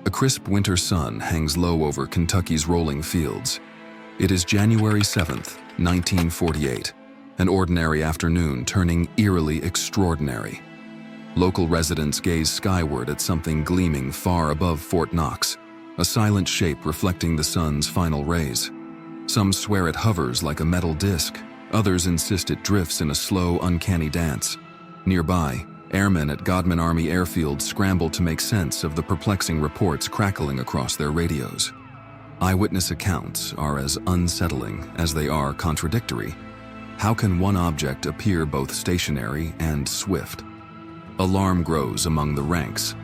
A crisp winter sun hangs low over Kentucky's rolling fields. It is January 7th, 1948, an ordinary afternoon turning eerily extraordinary. Local residents gaze skyward at something gleaming far above Fort Knox, a silent shape reflecting the sun's final rays. Some swear it hovers like a metal disc, others insist it drifts in a slow, uncanny dance. Nearby, airmen at Godman Army Airfield scramble to make sense of the perplexing reports crackling across their radios. Eyewitness accounts are as unsettling as they are contradictory. How can one object appear both stationary and swift? Alarm grows among the ranks,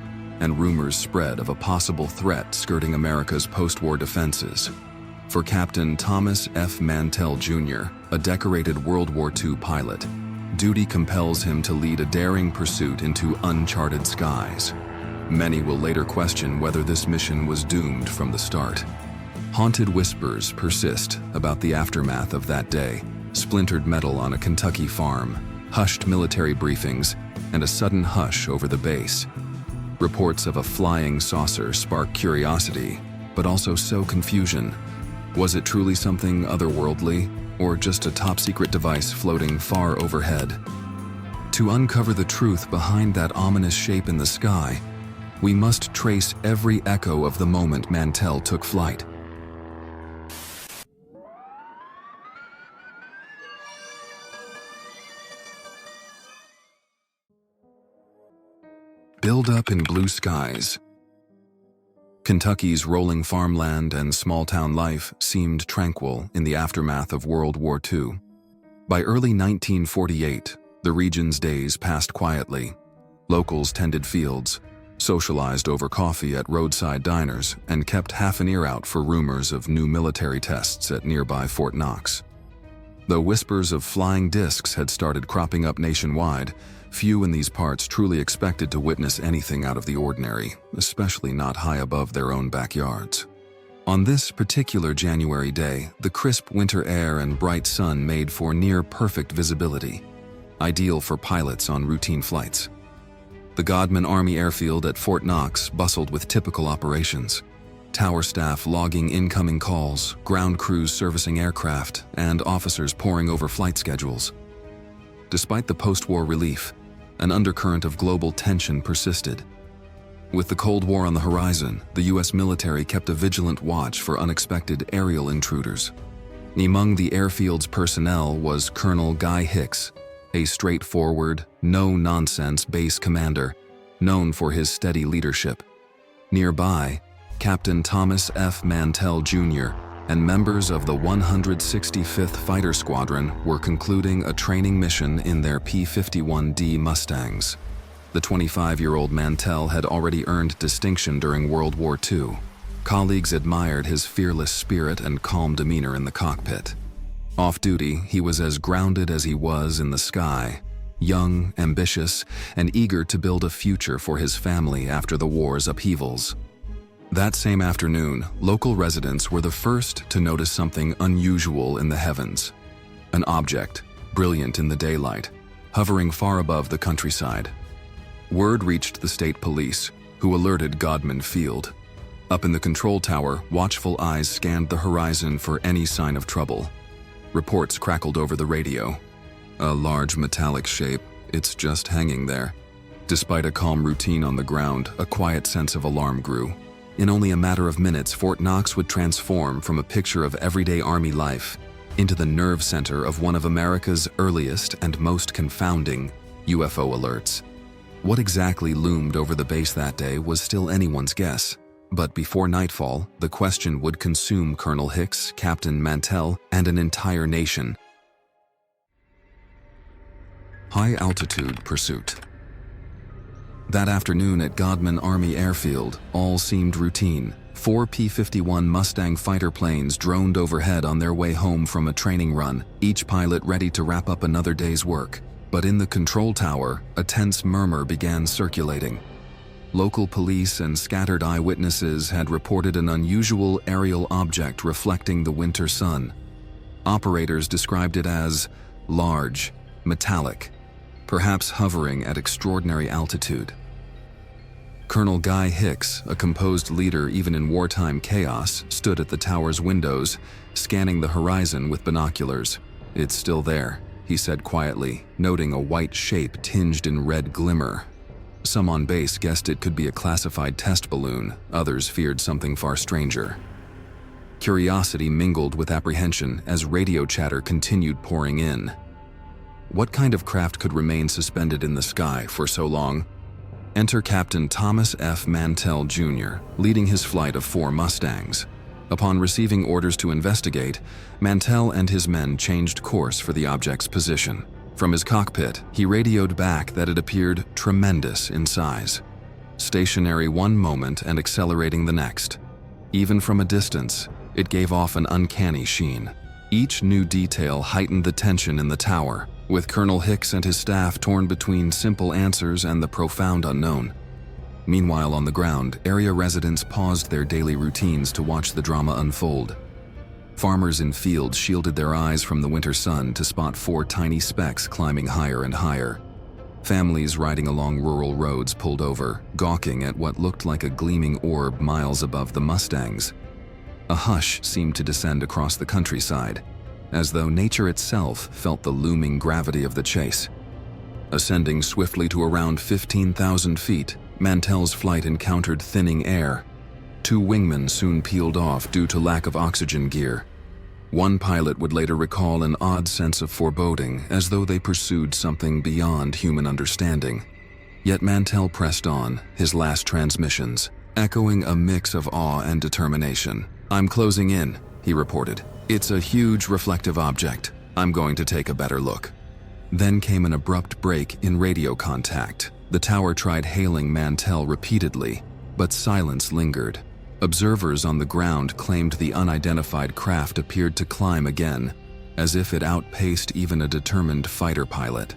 and rumors spread of a possible threat skirting America's post-war defenses. For Captain Thomas F. Mantell, Jr., a decorated World War II pilot, duty compels him to lead a daring pursuit into uncharted skies. Many will later question whether this mission was doomed from the start. Haunted whispers persist about the aftermath of that day: splintered metal on a Kentucky farm, hushed military briefings, and a sudden hush over the base. Reports of a flying saucer spark curiosity, but also sow confusion. Was it truly something otherworldly, or just a top-secret device floating far overhead? To uncover the truth behind that ominous shape in the sky, we must trace every echo of the moment Mantell took flight. Build up in blue skies. Kentucky's rolling farmland and small-town life seemed tranquil in the aftermath of World War II. By early 1948, the region's days passed quietly. Locals tended fields, socialized over coffee at roadside diners, and kept half an ear out for rumors of new military tests at nearby Fort Knox. Though whispers of flying discs had started cropping up nationwide, few in these parts truly expected to witness anything out of the ordinary, especially not high above their own backyards. On this particular January day, the crisp winter air and bright sun made for near-perfect visibility, ideal for pilots on routine flights. The Godman Army Airfield at Fort Knox bustled with typical operations: tower staff logging incoming calls, ground crews servicing aircraft, and officers poring over flight schedules. Despite the post-war relief, an undercurrent of global tension persisted. With the Cold War on the horizon, the U.S. military kept a vigilant watch for unexpected aerial intruders. Among the airfield's personnel was Colonel Guy Hicks, a straightforward, no-nonsense base commander, known for his steady leadership. Nearby, Captain Thomas F. Mantell, Jr., and members of the 165th Fighter Squadron were concluding a training mission in their P-51D Mustangs. The 25-year-old Mantell had already earned distinction during World War II. Colleagues admired his fearless spirit and calm demeanor in the cockpit. Off-duty, he was as grounded as he was in the sky, young, ambitious, and eager to build a future for his family after the war's upheavals. That same afternoon, local residents were the first to notice something unusual in the heavens. An object, brilliant in the daylight, hovering far above the countryside. Word reached the state police, who alerted Godman Field. Up in the control tower, watchful eyes scanned the horizon for any sign of trouble. Reports crackled over the radio. A large metallic shape, it's just hanging there. Despite a calm routine on the ground, a quiet sense of alarm grew. In only a matter of minutes, Fort Knox would transform from a picture of everyday Army life into the nerve center of one of America's earliest and most confounding UFO alerts. What exactly loomed over the base that day was still anyone's guess, but before nightfall, the question would consume Colonel Hicks, Captain Mantell, and an entire nation. High-altitude pursuit. That afternoon at Godman Army Airfield, all seemed routine. 4 P-51 Mustang fighter planes droned overhead on their way home from a training run, each pilot ready to wrap up another day's work. But in the control tower, a tense murmur began circulating. Local police and scattered eyewitnesses had reported an unusual aerial object reflecting the winter sun. Operators described it as large, metallic, perhaps hovering at extraordinary altitude. Colonel Guy Hicks, a composed leader even in wartime chaos, stood at the tower's windows, scanning the horizon with binoculars. "It's still there," he said quietly, noting a white shape tinged in red glimmer. Some on base guessed it could be a classified test balloon, others feared something far stranger. Curiosity mingled with apprehension as radio chatter continued pouring in. What kind of craft could remain suspended in the sky for so long? Enter Captain Thomas F. Mantell, Jr., leading his flight of 4 Mustangs. Upon receiving orders to investigate, Mantell and his men changed course for the object's position. From his cockpit, he radioed back that it appeared tremendous in size, stationary one moment and accelerating the next. Even from a distance, it gave off an uncanny sheen. Each new detail heightened the tension in the tower, with Colonel Hicks and his staff torn between simple answers and the profound unknown. Meanwhile, on the ground, area residents paused their daily routines to watch the drama unfold. Farmers in fields shielded their eyes from the winter sun to spot 4 tiny specks climbing higher and higher. Families riding along rural roads pulled over, gawking at what looked like a gleaming orb miles above the Mustangs. A hush seemed to descend across the countryside, as though nature itself felt the looming gravity of the chase. Ascending swiftly to around 15,000 feet, Mantell's flight encountered thinning air. 2 wingmen soon peeled off due to lack of oxygen gear. One pilot would later recall an odd sense of foreboding, as though they pursued something beyond human understanding. Yet Mantell pressed on, his last transmissions, echoing a mix of awe and determination. "I'm closing in," he reported. "It's a huge reflective object. I'm going to take a better look." Then came an abrupt break in radio contact. The tower tried hailing Mantell repeatedly, but silence lingered. Observers on the ground claimed the unidentified craft appeared to climb again, as if it outpaced even a determined fighter pilot.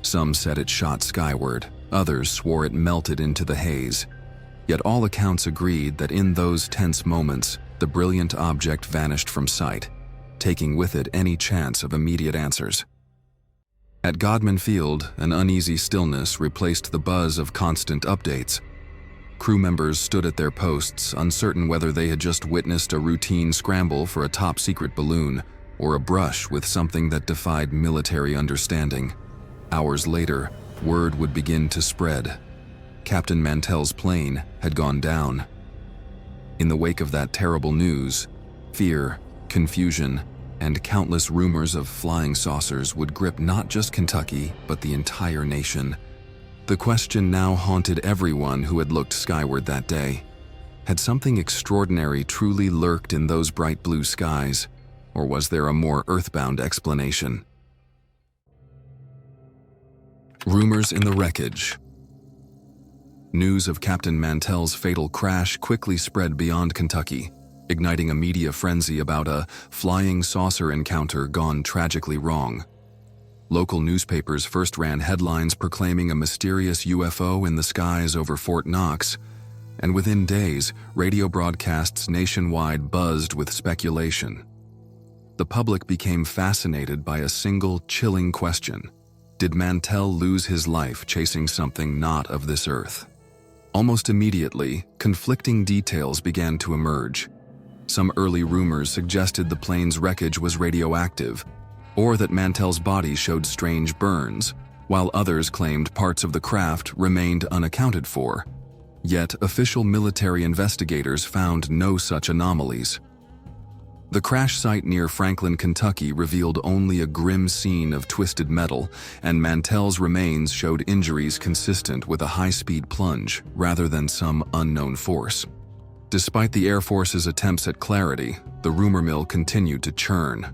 Some said it shot skyward, others swore it melted into the haze. Yet all accounts agreed that in those tense moments, the brilliant object vanished from sight, taking with it any chance of immediate answers. At Godman Field, an uneasy stillness replaced the buzz of constant updates. Crew members stood at their posts, uncertain whether they had just witnessed a routine scramble for a top-secret balloon or a brush with something that defied military understanding. Hours later, word would begin to spread. Captain Mantell's plane had gone down. In the wake of that terrible news, fear, confusion, and countless rumors of flying saucers would grip not just Kentucky, but the entire nation. The question now haunted everyone who had looked skyward that day. Had something extraordinary truly lurked in those bright blue skies, or was there a more earthbound explanation? Rumors in the wreckage. News of Captain Mantell's fatal crash quickly spread beyond Kentucky, igniting a media frenzy about a flying saucer encounter gone tragically wrong. Local newspapers first ran headlines proclaiming a mysterious UFO in the skies over Fort Knox, and within days, radio broadcasts nationwide buzzed with speculation. The public became fascinated by a single chilling question: did Mantell lose his life chasing something not of this earth? Almost immediately, conflicting details began to emerge. Some early rumors suggested the plane's wreckage was radioactive, or that Mantell's body showed strange burns, while others claimed parts of the craft remained unaccounted for. Yet official military investigators found no such anomalies. The crash site near Franklin, Kentucky revealed only a grim scene of twisted metal, and Mantell's remains showed injuries consistent with a high-speed plunge rather than some unknown force. Despite the Air Force's attempts at clarity, the rumor mill continued to churn.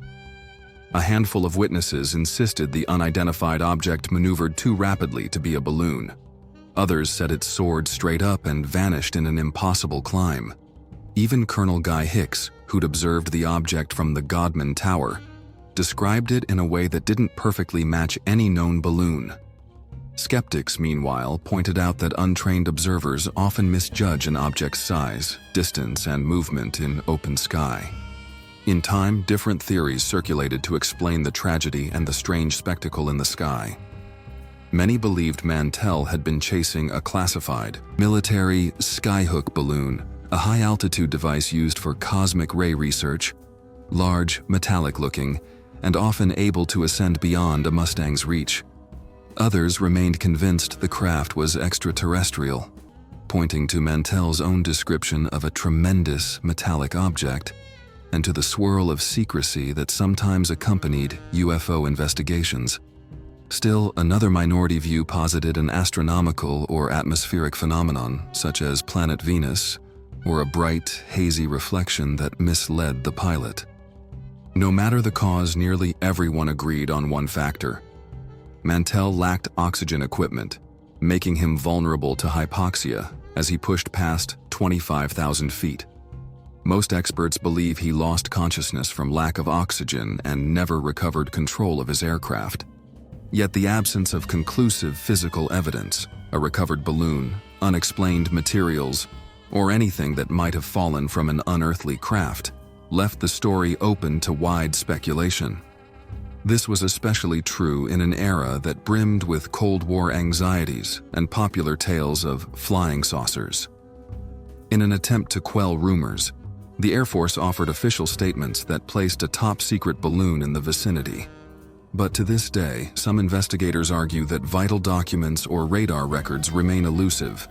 A handful of witnesses insisted the unidentified object maneuvered too rapidly to be a balloon. Others said it soared straight up and vanished in an impossible climb. Even Colonel Guy Hicks, who'd observed the object from the Godman Tower, described it in a way that didn't perfectly match any known balloon. Skeptics, meanwhile, pointed out that untrained observers often misjudge an object's size, distance, and movement in open sky. In time, different theories circulated to explain the tragedy and the strange spectacle in the sky. Many believed Mantell had been chasing a classified military skyhook balloon, a high-altitude device used for cosmic ray research, large, metallic-looking, and often able to ascend beyond a Mustang's reach. Others remained convinced the craft was extraterrestrial, pointing to Mantell's own description of a tremendous metallic object and to the swirl of secrecy that sometimes accompanied UFO investigations. Still, another minority view posited an astronomical or atmospheric phenomenon, such as planet Venus, or a bright, hazy reflection that misled the pilot. No matter the cause, nearly everyone agreed on one factor. Mantell lacked oxygen equipment, making him vulnerable to hypoxia as he pushed past 25,000 feet. Most experts believe he lost consciousness from lack of oxygen and never recovered control of his aircraft. Yet the absence of conclusive physical evidence, a recovered balloon, unexplained materials, or anything that might have fallen from an unearthly craft, left the story open to wide speculation. This was especially true in an era that brimmed with Cold War anxieties and popular tales of flying saucers. In an attempt to quell rumors, the Air Force offered official statements that placed a top-secret balloon in the vicinity. But to this day, some investigators argue that vital documents or radar records remain elusive,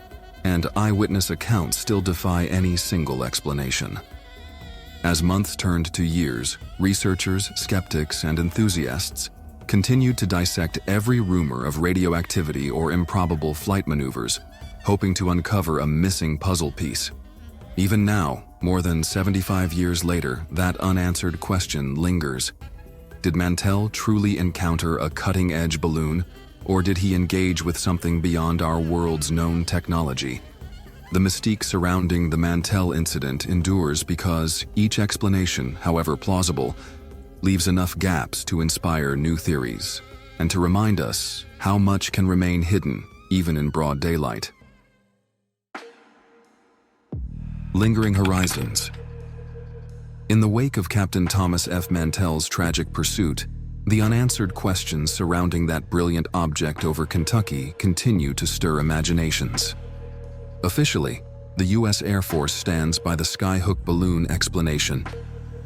and eyewitness accounts still defy any single explanation. As months turned to years, researchers, skeptics, and enthusiasts continued to dissect every rumor of radioactivity or improbable flight maneuvers, hoping to uncover a missing puzzle piece. Even now, more than 75 years later, that unanswered question lingers. Did Mantell truly encounter a cutting-edge balloon, or did he engage with something beyond our world's known technology? The mystique surrounding the Mantell incident endures because each explanation, however plausible, leaves enough gaps to inspire new theories and to remind us how much can remain hidden even in broad daylight. Lingering horizons. In the wake of Captain Thomas F. Mantell's tragic pursuit, the unanswered questions surrounding that brilliant object over Kentucky continue to stir imaginations. Officially, the U.S. Air Force stands by the skyhook balloon explanation,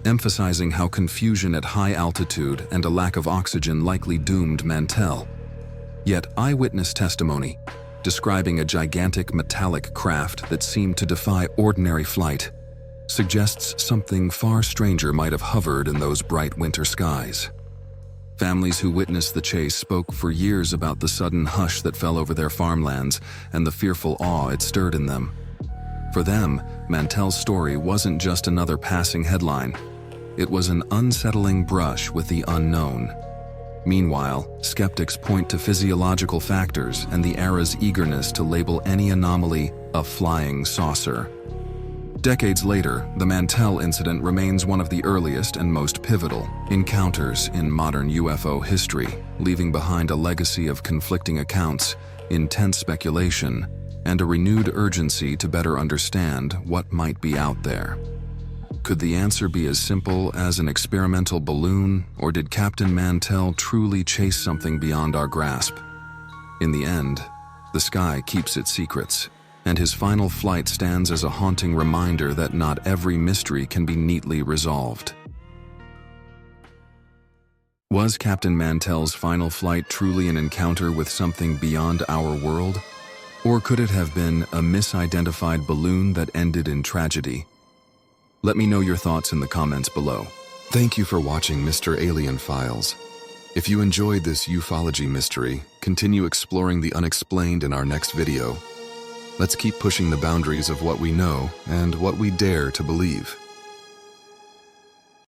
emphasizing how confusion at high altitude and a lack of oxygen likely doomed Mantell. Yet eyewitness testimony, describing a gigantic metallic craft that seemed to defy ordinary flight, suggests something far stranger might have hovered in those bright winter skies. Families who witnessed the chase spoke for years about the sudden hush that fell over their farmlands and the fearful awe it stirred in them. For them, Mantell's story wasn't just another passing headline. It was an unsettling brush with the unknown. Meanwhile, skeptics point to physiological factors and the era's eagerness to label any anomaly a flying saucer. Decades later, the Mantell incident remains one of the earliest and most pivotal encounters in modern UFO history, leaving behind a legacy of conflicting accounts, intense speculation, and a renewed urgency to better understand what might be out there. Could the answer be as simple as an experimental balloon, or did Captain Mantell truly chase something beyond our grasp? In the end, the sky keeps its secrets, and his final flight stands as a haunting reminder that not every mystery can be neatly resolved. Was Captain Mantell's final flight truly an encounter with something beyond our world? Or could it have been a misidentified balloon that ended in tragedy? Let me know your thoughts in the comments below. Thank you for watching Mr. Alien Files. If you enjoyed this ufology mystery, continue exploring the unexplained in our next video. Let's keep pushing the boundaries of what we know and what we dare to believe.